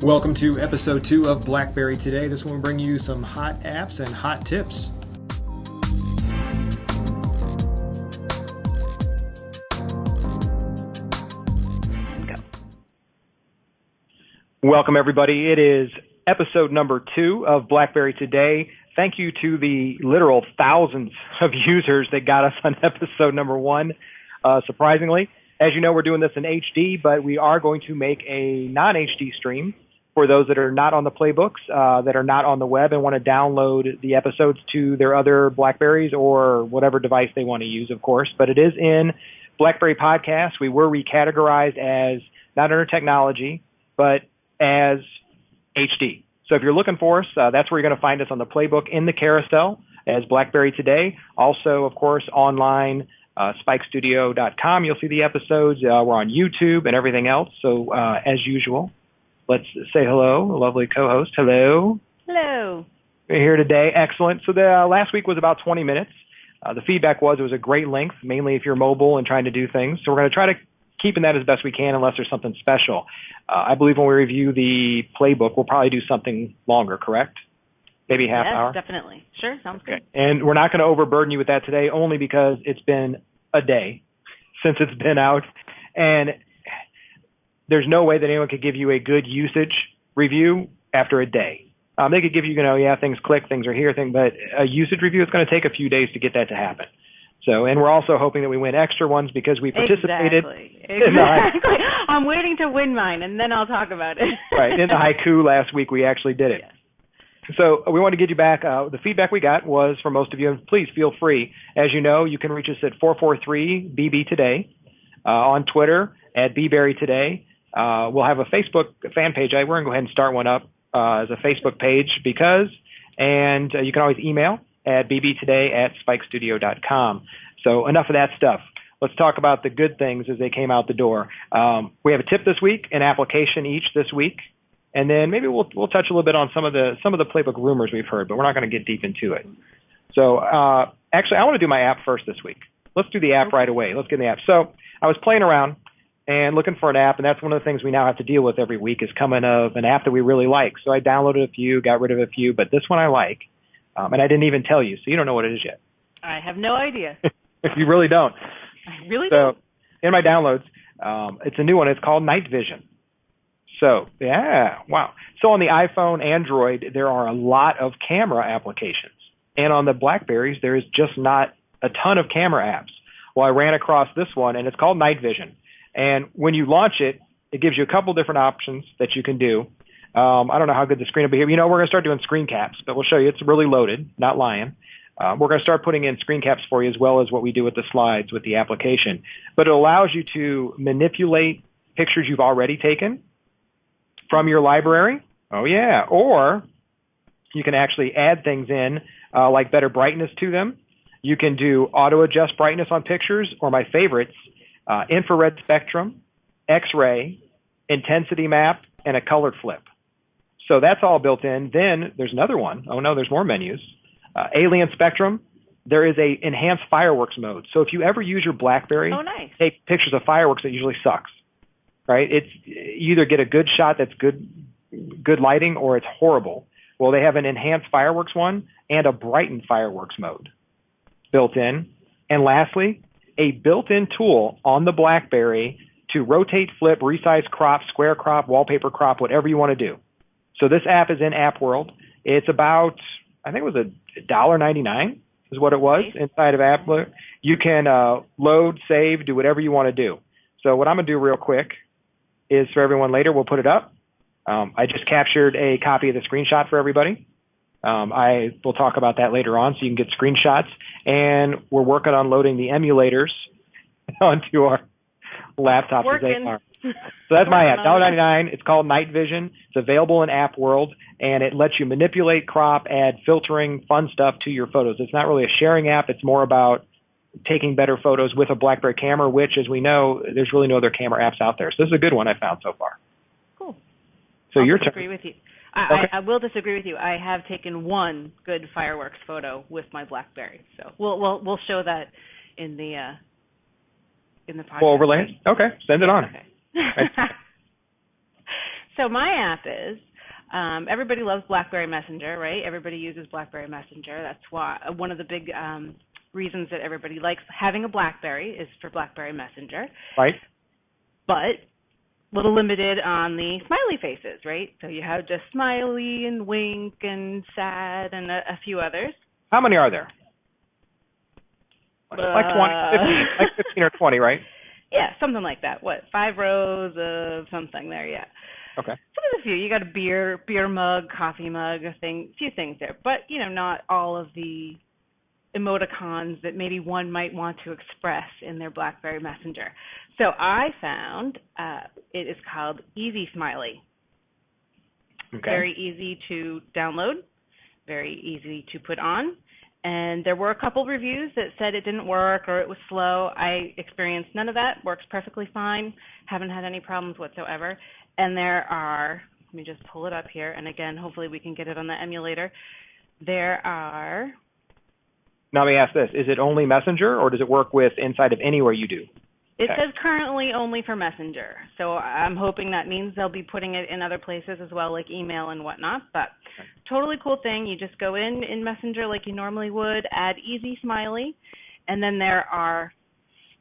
Welcome to episode 2 of BlackBerry Today. This one will bring you some hot apps and hot tips. Welcome, everybody. It is episode number 2 of BlackBerry Today. Thank you to the literal thousands of users that got us on episode number 1, surprisingly. As you know, we're doing this in HD, but we are going to make a non-HD stream for those that are not on the playbooks, that are not on the web and want to download the episodes to their other BlackBerries or whatever device they want to use, of course. But it is in BlackBerry Podcast. We were recategorized as not under technology, but as HD. So if you're looking for us, that's where you're going to find us on the playbook in the carousel as BlackBerry Today. Also, of course, online, spikestudio.com. You'll see the episodes. We're on YouTube and everything else. So as usual, let's say hello, lovely co-host. Hello. Hello. We're here today. Excellent. So the last week was about 20 minutes. The feedback was it was a great length, mainly if you're mobile and trying to do things. So we're going to try to keeping that as best we can unless there's something special. I believe when we review the playbook, we'll probably do something longer, correct? Maybe half hour? Yes, definitely. Sure, sounds good. And we're not going to overburden you with that today, only because it's been a day since it's been out. And there's no way that anyone could give you a good usage review after a day. They could give you, things click, things are here, but a usage review, it's going to take a few days to get that to happen. So, and we're also hoping that we win extra ones because we participated. Exactly. I'm waiting to win mine, and then I'll talk about it. Right. In the haiku last week, we actually did it. Yes. So we want to get you back. The feedback we got was from most of you, and please feel free. As you know, you can reach us at 443-BBToday, on Twitter at BBerryToday. We'll have a Facebook fan page. We're going to go ahead and start one up as a Facebook page and you can always email at bbtoday@spikestudio.com. So enough of that stuff. Let's talk about the good things as they came out the door. We have a tip this week, an application each this week, and then maybe we'll touch a little bit on some of the playbook rumors we've heard, but we're not going to get deep into it. So actually, I want to do my app first this week. Let's do the app right away. Let's get in the app. So I was playing around and looking for an app, and that's one of the things we now have to deal with every week is coming of an app that we really like. So I downloaded a few, got rid of a few, but this one I like. And I didn't even tell you, so you don't know what it is yet. I have no idea. You really don't. I really don't. So in my downloads, it's a new one. It's called NightVision. So, yeah, wow. So on the iPhone, Android, there are a lot of camera applications. And on the BlackBerries, there is just not a ton of camera apps. Well, I ran across this one, and it's called NightVision. And when you launch it, it gives you a couple different options that you can do. I don't know how good the screen will be here. We're going to start doing screen caps, but we'll show you. It's really loaded, not lying. We're going to start putting in screen caps for you as well as what we do with the slides with the application. But it allows you to manipulate pictures you've already taken from your library. Oh, yeah. Or you can actually add things in like better brightness to them. You can do auto-adjust brightness on pictures, or my favorites, infrared spectrum, X-ray, intensity map, and a colored flip. So that's all built in. Then there's another one. Oh, no, there's more menus. Alien Spectrum. There is a enhanced fireworks mode. So if you ever use your BlackBerry, take pictures of fireworks, it usually sucks, right? You either get a good shot that's good lighting or it's horrible. Well, they have an enhanced fireworks one and a brightened fireworks mode built in. And lastly, a built-in tool on the BlackBerry to rotate, flip, resize, crop, square crop, wallpaper crop, whatever you want to do. So this app is in AppWorld. It's about, I think it was $1.99 is what it was inside of AppWorld. You can load, save, do whatever you want to do. So what I'm going to do real quick is for everyone later, we'll put it up. I just captured a copy of the screenshot for everybody. I will talk about that later on so you can get screenshots. And we're working on loading the emulators onto our laptops as they are. So that's my app, $1.99. It's called NightVision. It's available in AppWorld, and it lets you manipulate, crop, add filtering, fun stuff to your photos. It's not really a sharing app. It's more about taking better photos with a BlackBerry camera, which, as we know, there's really no other camera apps out there. So this is a good one I found so far. Cool. So I'll your turn. disagree with you. I will disagree with you. I have taken one good fireworks photo with my BlackBerry, so we'll show that in the podcast. We'll overlay it? Okay, send it on. Okay. So my app is, everybody loves BlackBerry Messenger, right? Everybody uses BlackBerry Messenger. That's why one of the big reasons that everybody likes having a BlackBerry is for BlackBerry Messenger. Right. But a little limited on the smiley faces, right? So you have just smiley and wink and sad and a few others. How many are there? Like 15 or 20, right? Yeah, something like that. What, 5 rows of something there? Yeah. Okay. So there's a few. You got a beer mug, coffee mug, a few things there. But not all of the emoticons that maybe one might want to express in their BlackBerry Messenger. So I found it is called Easy Smiley. Okay. Very easy to download, very easy to put on. And there were a couple reviews that said it didn't work or it was slow. I experienced none of that. Works perfectly fine. Haven't had any problems whatsoever. And there are, let me just pull it up here. And again, hopefully we can get it on the emulator. There are. Now let me ask this. Is it only Messenger or does it work with inside of anywhere you do? It says currently only for Messenger. So I'm hoping that means they'll be putting it in other places as well, like email and whatnot. But totally cool thing. You just go in Messenger like you normally would, add Easy Smiley, and then there are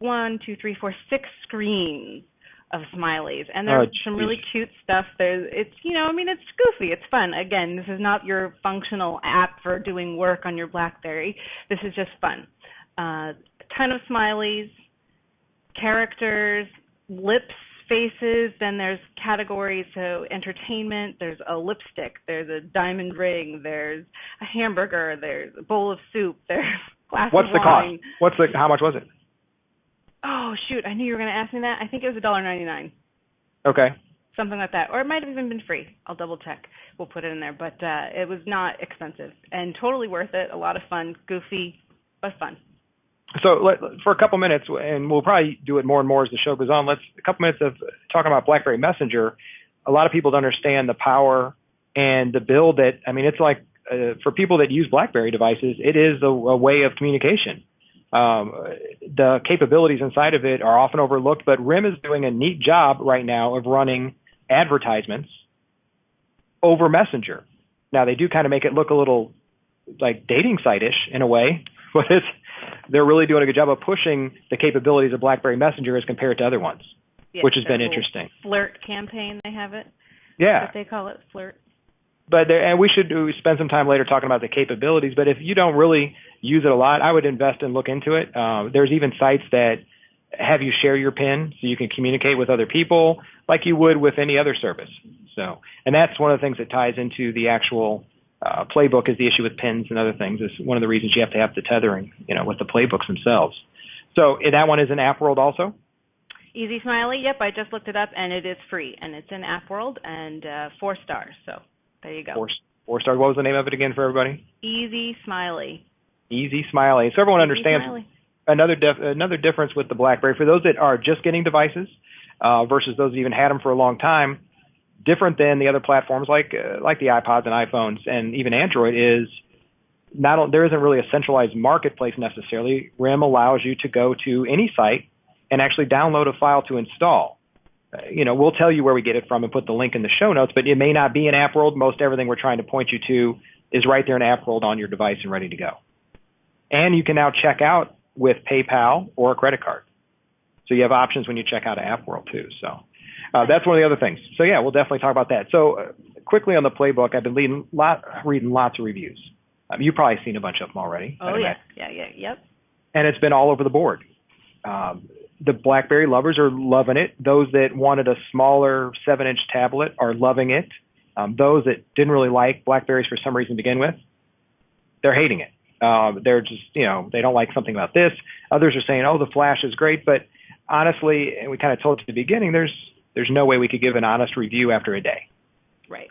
6 screens of smileys. And there's some really cute stuff. It's goofy. It's fun. Again, this is not your functional app for doing work on your BlackBerry. This is just fun. A ton of smileys. Characters, lips, faces, then there's categories, so entertainment, there's a lipstick, there's a diamond ring, there's a hamburger, there's a bowl of soup, there's a glass of wine. What's the cost? How much was it? Oh, shoot, I knew you were going to ask me that. I think it was $1.99. Okay. Something like that. Or it might have even been free. I'll double check. We'll put it in there. But it was not expensive and totally worth it. A lot of fun, goofy, but fun. So for a couple minutes, and we'll probably do it more and more as the show goes on, a couple minutes of talking about BlackBerry Messenger. A lot of people don't understand the power and the build that, it's like for people that use BlackBerry devices, it is a way of communication. The capabilities inside of it are often overlooked, but RIM is doing a neat job right now of running advertisements over Messenger. Now, they do kind of make it look a little like dating site-ish in a way, but they're really doing a good job of pushing the capabilities of BlackBerry Messenger as compared to other ones, which has been interesting. Flirt campaign, they have it. Yeah. What they call it, flirt. But and we should spend some time later talking about the capabilities. But if you don't really use it a lot, I would invest and look into it. There's even sites that have you share your PIN so you can communicate with other people like you would with any other service. So, and that's one of the things that ties into the actual playbook is the issue with pins and other things. Is one of the reasons you have to have the tethering, with the playbooks themselves. So that one is in AppWorld also? Easy Smiley, yep, I just looked it up, and it is free, and it's in AppWorld, and 4 stars, so there you go. 4 stars. What was the name of it again for everybody? Easy Smiley. Easy Smiley. So everyone understands another difference with the BlackBerry. For those that are just getting devices versus those that even had them for a long time, different than the other platforms like the iPods and iPhones and even Android is there isn't really a centralized marketplace necessarily. RIM allows you to go to any site and actually download a file to install. We'll tell you where we get it from and put the link in the show notes, but it may not be in AppWorld. Most everything we're trying to point you to is right there in AppWorld on your device and ready to go. And you can now check out with PayPal or a credit card. So you have options when you check out AppWorld too. So that's one of the other things. So yeah, we'll definitely talk about that. So quickly on the playbook, I've been reading lots of reviews. You've probably seen a bunch of them already. Oh yeah, yep. And it's been all over the board. The BlackBerry lovers are loving it. Those that wanted a smaller 7-inch tablet are loving it. Those that didn't really like BlackBerries for some reason to begin with, they're hating it. They're just, they don't like something about this. Others are saying, oh, the flash is great. But honestly, and we kind of told you at the beginning, there's no way we could give an honest review after a day. Right.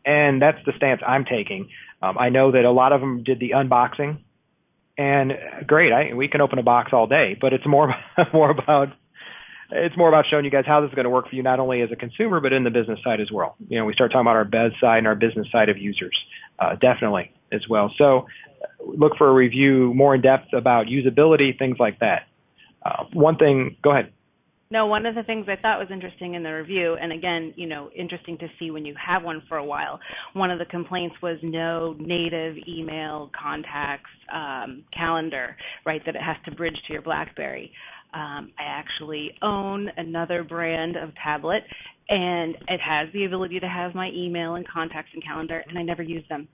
And that's the stance I'm taking. I know that a lot of them did the unboxing. And great, we can open a box all day, but it's more about showing you guys how this is going to work for you, not only as a consumer, but in the business side as well. We start talking about our BES side and our business side of users, definitely as well. So look for a review more in depth about usability, things like that. One thing, go ahead. No, one of the things I thought was interesting in the review, and again, interesting to see when you have one for a while, one of the complaints was no native email, contacts, calendar, right, that it has to bridge to your BlackBerry. I actually own another brand of tablet, and it has the ability to have my email and contacts and calendar, and I never use them.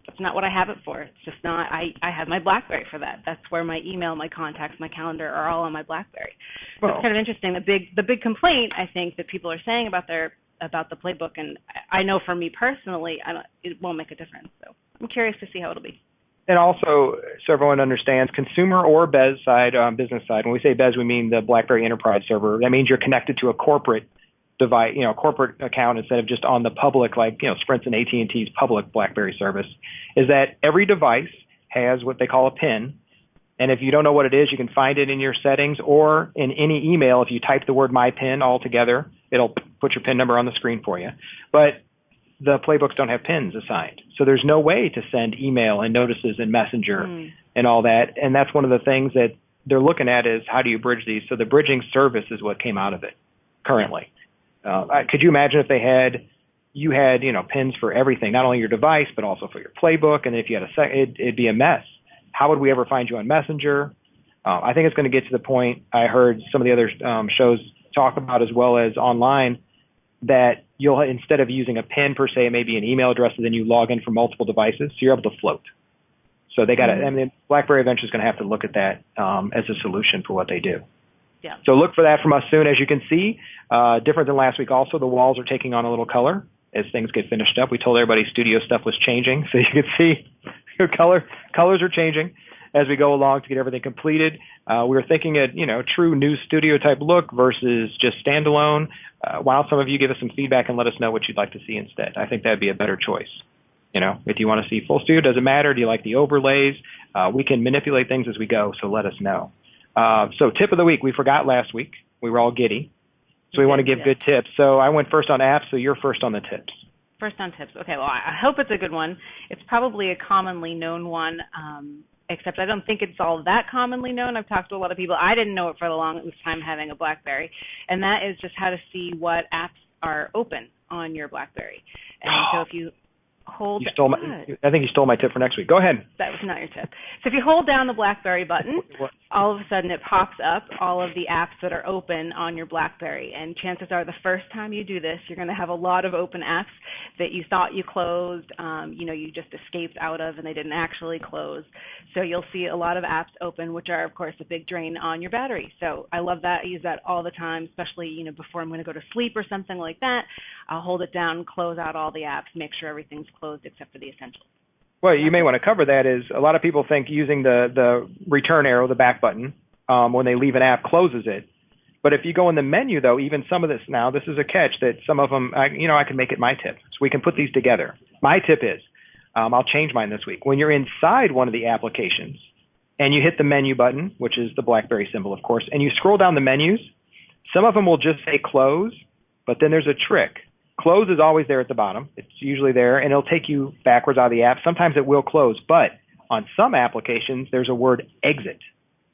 That's not what I have it for. It's just not. I have my BlackBerry for that. That's where my email, my contacts, my calendar are all on my BlackBerry. So it's kind of interesting. The big complaint I think that people are saying about the playbook, and I know for me personally, it won't make a difference. So I'm curious to see how it'll be. And also, so everyone understands, consumer or BES side, business side. When we say BES, we mean the BlackBerry Enterprise server. That means you're connected to a corporate device, corporate account instead of just on the public, like, Sprint's and AT&T's public BlackBerry service. Is that every device has what they call a PIN, and if you don't know what it is, you can find it in your settings or in any email. If you type the word My PIN all together, it'll put your PIN number on the screen for you. But the playbooks don't have PINs assigned, so there's no way to send email and notices and Messenger and all that. And that's one of the things that they're looking at is how do you bridge these? So the bridging service is what came out of it currently. Could you imagine if you had pins for everything, not only your device but also for your playbook, and if you had it'd be a mess. How would we ever find you on Messenger? I think it's going to get to the point I heard some of the other shows talk about, as well as online, that you'll, instead of using a pin per se, maybe an email address, and then you log in from multiple devices, so you're able to float. So they got to. I mean, BlackBerry eventually is going to have to look at that as a solution for what they do. Yeah. So look for that from us soon. As you can see, different than last week. Also, the walls are taking on a little color as things get finished up. We told everybody studio stuff was changing, so you can see colors are changing as we go along to get everything completed. We were thinking a true new studio type look versus just standalone. Why don't some of you give us some feedback and let us know what you'd like to see instead? I think that'd be a better choice. If you want to see full studio, doesn't matter. Do you like the overlays? We can manipulate things as we go, so let us know. So tip of the week, we forgot last week. We were all giddy. So we want to give good tips. So I went first on apps, so you're first on the tips. First on tips. Okay, well, I hope it's a good one. It's probably a commonly known one, except I don't think it's all that commonly known. I've talked to a lot of people. I didn't know it for the longest time having a BlackBerry, and that is just how to see what apps are open on your BlackBerry. And so if you hold... I think you stole my tip for next week. Go ahead. That was not your tip. So if you hold down the BlackBerry button, all of a sudden it pops up all of the apps that are open on your BlackBerry. And chances are the first time you do this, you're going to have a lot of open apps that you thought you closed, you just escaped out of and they didn't actually close. So you'll see a lot of apps open, which are, of course, a big drain on your battery. So I love that. I use that all the time, especially, before I'm going to go to sleep or something like that. I'll hold it down, close out all the apps, make sure everything's closed except for the essentials. Well, you may want to cover that is a lot of people think using the return arrow, the back button, when they leave an app closes it. But if you go in the menu, though, even some of this now, this is a catch that some of them, I can make it my tip. So we can put these together. My tip is, I'll change mine this week. When you're inside one of the applications and you hit the menu button, which is the BlackBerry symbol, of course, and you scroll down the menus, some of them will just say close, but then there's a trick. Close is always there at the bottom. It's usually there, and it'll take you backwards out of the app. Sometimes it will close, but on some applications, there's a word exit.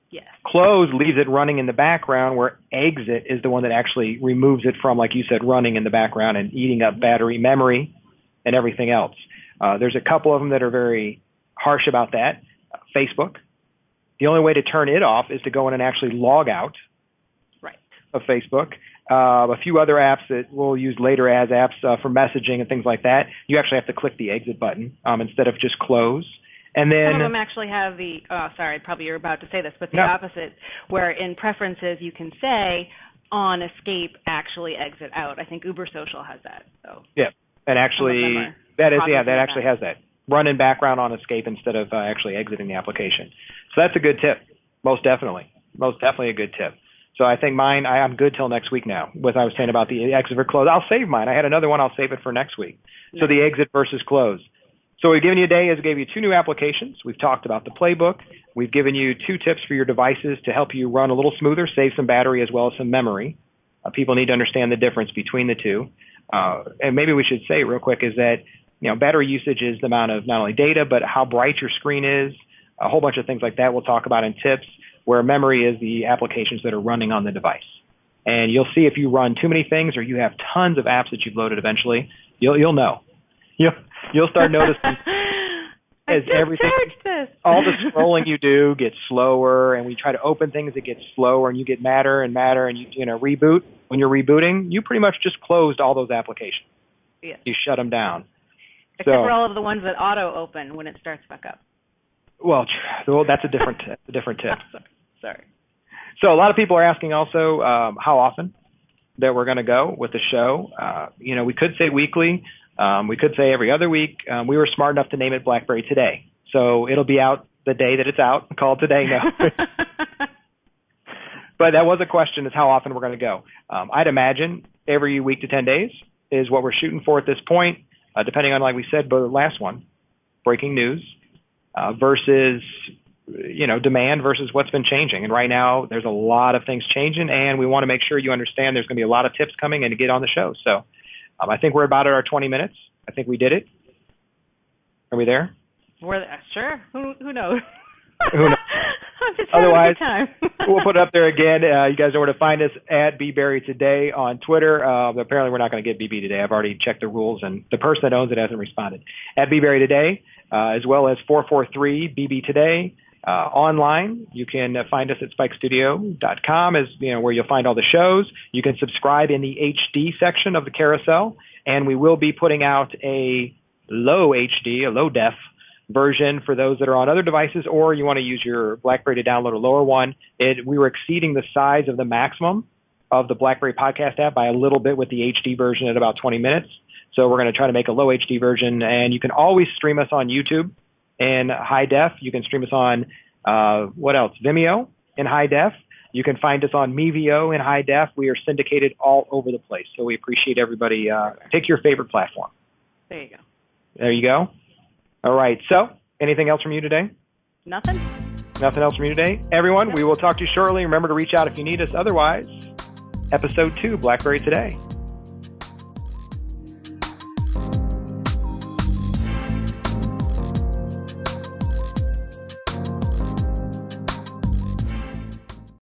Yes. Close leaves it running in the background, where exit is the one that actually removes it from, like you said, running in the background and eating up battery, memory, and everything else. There's a couple of them that are very harsh about that. Facebook. The only way to turn it off is to go in and actually log out of Facebook. A few other apps that we'll use later as apps for messaging and things like that, you actually have to click the exit button instead of just close. And then some of them actually have probably you're about to say this, but the opposite, where in preferences you can say on escape actually exit out. I think Uber Social has that. So yeah, and actually that actually has that. Run in background on escape instead of actually exiting the application. So that's a good tip. Most definitely a good tip. So I think mine, I'm good till next week now. What I was saying about the exit or close, I'll save mine. I had another one. I'll save it for next week. So the exit versus close. So we've given you a day. We gave you 2 new applications. We've talked about the playbook. We've given you 2 tips for your devices to help you run a little smoother, save some battery as well as some memory. People need to understand the difference between the two. And maybe we should say real quick is that, battery usage is the amount of not only data, but how bright your screen is, a whole bunch of things like that we'll talk about in tips, where memory is the applications that are running on the device. And you'll see if you run too many things or you have tons of apps that you've loaded eventually, you'll know. You'll start noticing as everything, all the scrolling you do gets slower, and we try to open things, it gets slower, and you get madder and madder, and you reboot. When you're rebooting, you pretty much just closed all those applications. Yes. You shut them down. Except for all of the ones that auto open when it starts back up. Well, that's a different tip. Sorry. So a lot of people are asking also how often that we're going to go with the show. We could say weekly. We could say every other week. We were smart enough to name it BlackBerry Today. So it'll be out the day that it's out. Call it today now. But that was a question, is how often we're going to go. I'd imagine every week to 10 days is what we're shooting for at this point, depending on, like we said, the last one, breaking news versus, demand versus what's been changing. And right now there's a lot of things changing, and we want to make sure you understand there's going to be a lot of tips coming and to get on the show. So I think we're about at our 20 minutes. I think we did it. Are we there? We're there. Sure. Who knows? Who knows? I'm just Otherwise, having a good time. We'll put it up there again. You guys know where to find us at BBToday on Twitter. Apparently, we're not going to get BB today. I've already checked the rules, and the person that owns it hasn't responded. At BBToday, as well as 443 BBToday. Online, you can find us at spikestudio.com, where you'll find all the shows. You can subscribe in the HD section of the carousel, and we will be putting out a low HD, a low def version for those that are on other devices, or you want to use your BlackBerry to download a lower one. We were exceeding the size of the maximum of the BlackBerry podcast app by a little bit with the HD version at about 20 minutes. So we're going to try to make a low HD version, and you can always stream us on YouTube in high def. You can stream us on, Vimeo in high def. You can find us on MeVio in high def. We are syndicated all over the place. So we appreciate everybody. Pick your favorite platform. There you go. There you go. All right. So anything else from you today? Nothing. Nothing else from you today? Everyone, we will talk to you shortly. Remember to reach out if you need us. Otherwise, episode 2, BlackBerry Today.